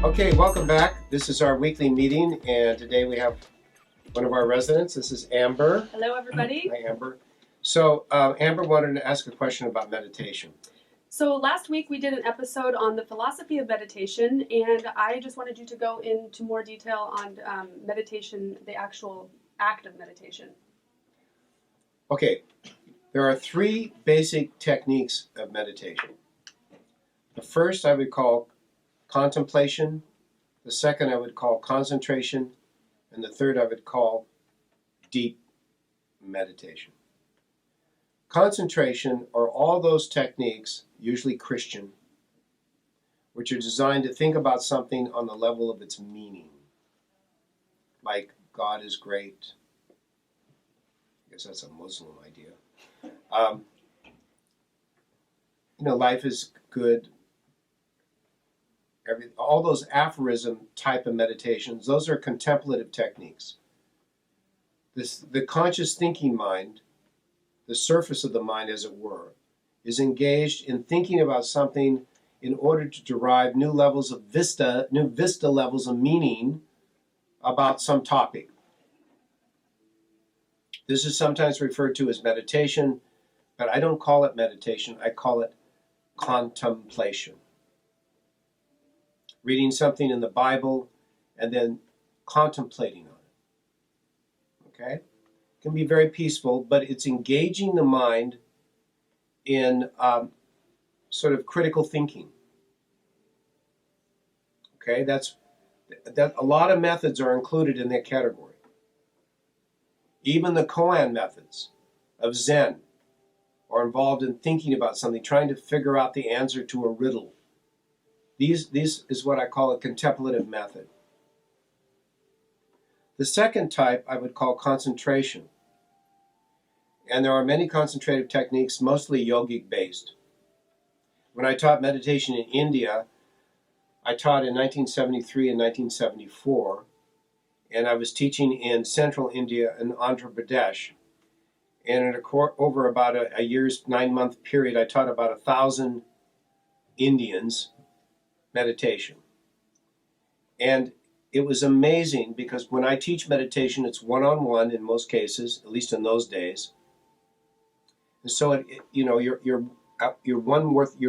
Okay, welcome back. This is our weekly meeting, and today we have one of our residents. This is Amber. Hello, everybody. Hi, Amber. So, Amber wanted to ask a question about meditation. So last week we did an episode on the philosophy of meditation, and I just wanted you to go into more detail on meditation, the actual act of meditation. Okay, there are three basic techniques of meditation. The first I would call contemplation, the second I would call concentration, and the third I would call deep meditation. Concentration are all those techniques, usually Christian, which are designed to think about something on the level of its meaning, like God is great. I guess that's a Muslim idea. Life is good. All those aphorism type of meditations, those are contemplative techniques. The conscious thinking mind, the surface of the mind as it were, is engaged in thinking about something in order to derive new vista levels of meaning about some topic. This is sometimes referred to as meditation, but I don't call it meditation, I call it contemplation. Reading something in the Bible and then contemplating on it. Okay? It can be very peaceful, but it's engaging the mind in sort of critical thinking. Okay? That a lot of methods are included in that category. Even the koan methods of Zen are involved in thinking about something, trying to figure out the answer to a riddle. This is what I call a contemplative method. The second type I would call concentration. And there are many concentrative techniques, mostly yogic based. When I taught meditation in India, I taught in 1973 and 1974, and I was teaching in central India in Andhra Pradesh. And over about a year's 9-month period, I taught about 1,000 Indians meditation. And it was amazing because when I teach meditation, it's one-on-one in most cases, at least in those days. And so you're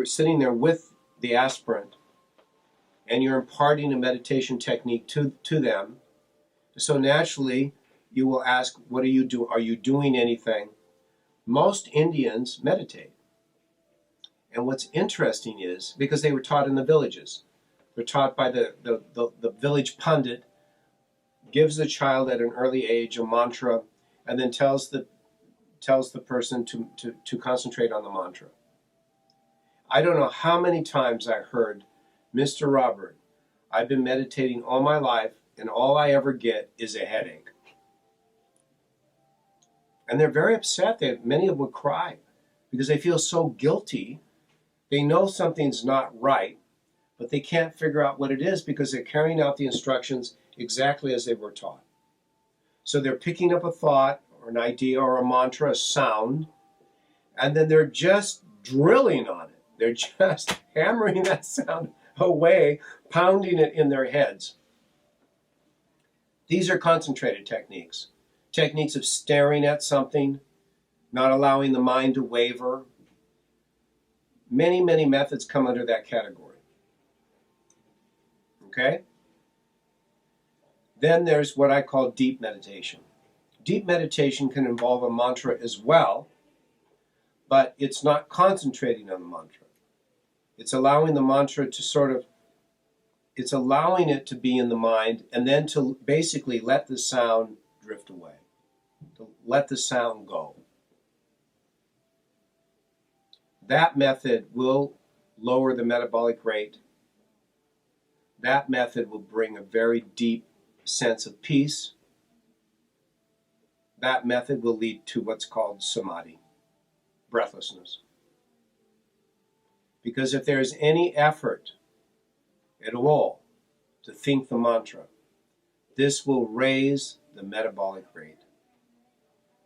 sitting there with the aspirant, and you're imparting a meditation technique to them. So naturally, you will ask, "What are you doing? Are you doing anything?" Most Indians meditate. And what's interesting is, because they were taught in the villages, they're taught by the village pundit, gives the child at an early age a mantra, and then tells the person to concentrate on the mantra. I don't know how many times I heard, "Mr. Robert, I've been meditating all my life, and all I ever get is a headache." And they're very upset. Many of them would cry because they feel so guilty. They know something's not right, but they can't figure out what it is because they're carrying out the instructions exactly as they were taught. So they're picking up a thought or an idea or a mantra, a sound, and then they're just drilling on it. They're just hammering that sound away, pounding it in their heads. These are concentrated techniques. Techniques of staring at something, not allowing the mind to waver. Many, many methods come under that category. Okay? Then there's what I call deep meditation. Deep meditation can involve a mantra as well, but it's not concentrating on the mantra. It's allowing the mantra to it's allowing it to be in the mind and then to basically let the sound drift away, to let the sound go. That method will lower the metabolic rate. That method will bring a very deep sense of peace. That method will lead to what's called samadhi, breathlessness. Because if there's any effort at all to think the mantra, this will raise the metabolic rate.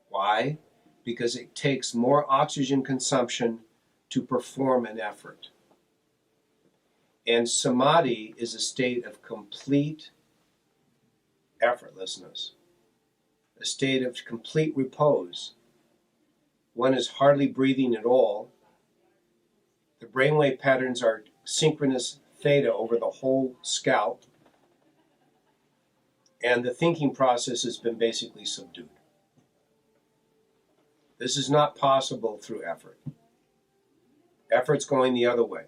Why? Because it takes more oxygen consumption to perform an effort. And samadhi is a state of complete effortlessness, a state of complete repose. One is hardly breathing at all. The brainwave patterns are synchronous theta over the whole scalp, and the thinking process has been basically subdued. This is not possible through effort. Effort's going the other way.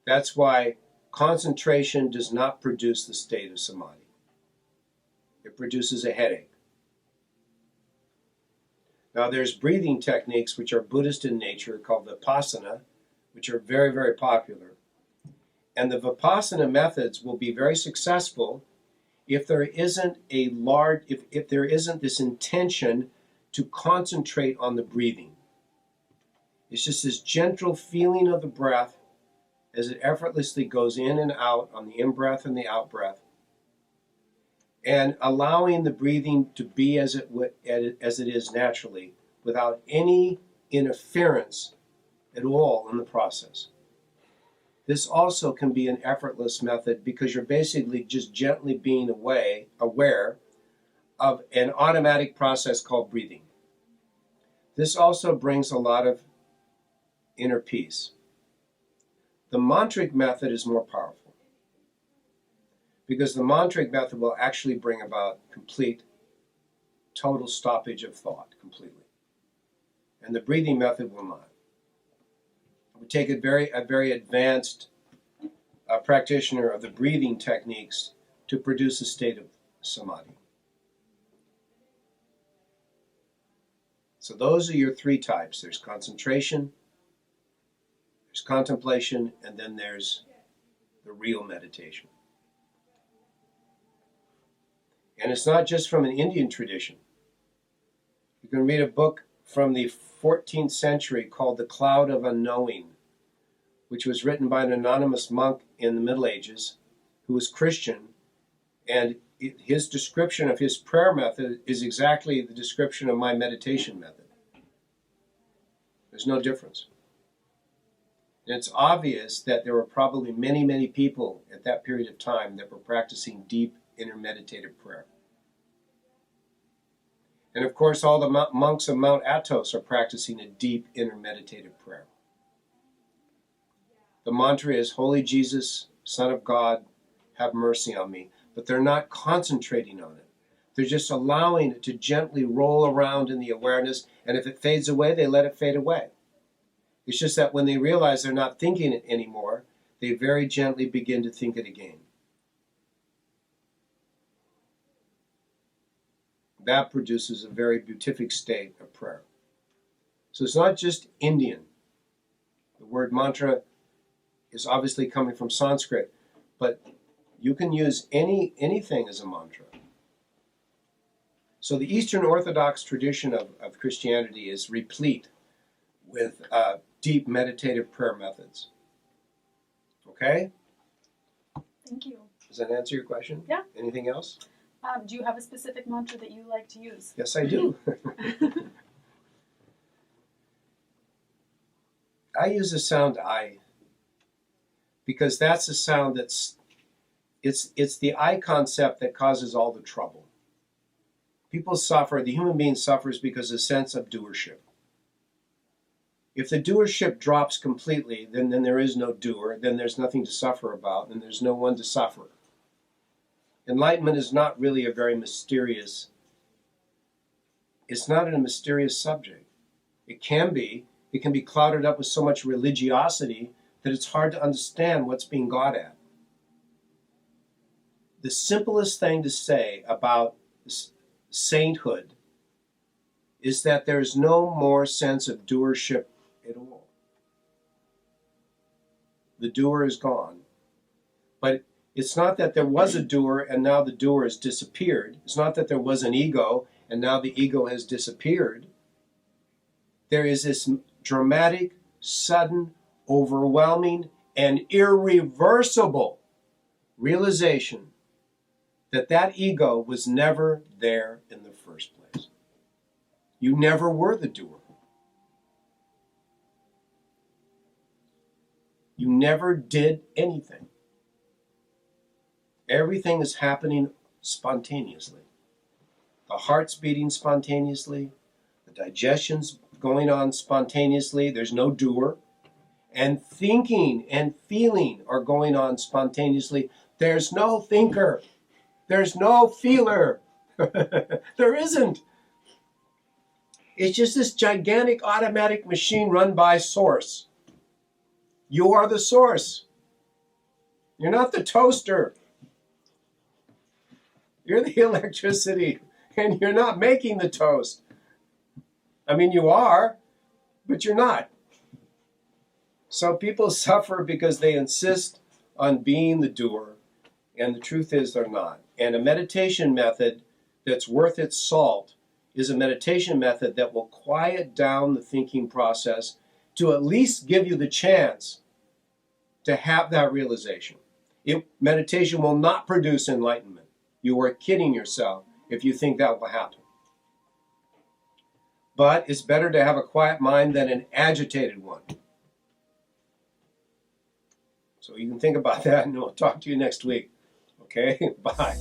That's why concentration does not produce the state of samadhi. It produces a headache. Now there's breathing techniques which are Buddhist in nature called Vipassana, which are very, very popular. And the Vipassana methods will be very successful if there isn't if there isn't this intention to concentrate on the breathing. It's just this gentle feeling of the breath as it effortlessly goes in and out on the in-breath and the out-breath, and allowing the breathing to be as it is naturally, without any interference at all in the process. This also can be an effortless method because you're basically just gently being aware of an automatic process called breathing. This also brings a lot of inner peace. The mantric method is more powerful because the mantric method will actually bring about complete, total stoppage of thought completely. And the breathing method will not. It would take a very advanced practitioner of the breathing techniques to produce a state of samadhi. So those are your three types. There's concentration, there's contemplation, and then there's the real meditation. And it's not just from an Indian tradition. You can read a book from the 14th century called The Cloud of Unknowing, which was written by an anonymous monk in the Middle Ages who was Christian, and his description of his prayer method is exactly the description of my meditation method. There's no difference. And it's obvious that there were probably many people at that period of time that were practicing deep inner meditative prayer. And of course, all the monks of Mount Athos are practicing a deep inner meditative prayer. The mantra is, Holy Jesus, Son of God, have mercy on me. But they're not concentrating on it. They're just allowing it to gently roll around in the awareness, and if it fades away, they let it fade away. It's just that when they realize they're not thinking it anymore, they very gently begin to think it again. That produces a very beatific state of prayer. So it's not just Indian. The word mantra is obviously coming from Sanskrit, but you can use anything as a mantra. So the Eastern Orthodox tradition of Christianity is replete with deep meditative prayer methods. Okay? Thank you. Does that answer your question? Yeah. Anything else? Do you have a specific mantra that you like to use? Yes, I do. I use the sound I, because that's the sound it's the I concept that causes all the trouble. People suffer, the human being suffers because of a sense of doership. If the doership drops completely, then there is no doer, then there's nothing to suffer about, and there's no one to suffer. Enlightenment is not really it's not a mysterious subject. It can be clouded up with so much religiosity that it's hard to understand what's being got at. The simplest thing to say about sainthood is that there's no more sense of doership at all. The doer is gone. But it's not that there was a doer and now the doer has disappeared. It's not that there was an ego and now the ego has disappeared. There is this dramatic, sudden, overwhelming, and irreversible realization that ego was never there in the first place. You never were the doer. You never did anything. Everything is happening spontaneously. The heart's beating spontaneously. The digestion's going on spontaneously. There's no doer. And thinking and feeling are going on spontaneously. There's no thinker. There's no feeler. There isn't. It's just this gigantic automatic machine run by source. You are the source. You're not the toaster. You're the electricity, and you're not making the toast. I mean, you are, but you're not. So people suffer because they insist on being the doer, and the truth is they're not. And a meditation method that's worth its salt is a meditation method that will quiet down the thinking process to at least give you the chance to have that realization. Meditation will not produce enlightenment. You are kidding yourself if you think that will happen. But it's better to have a quiet mind than an agitated one. So you can think about that, and we'll talk to you next week. Okay? Bye.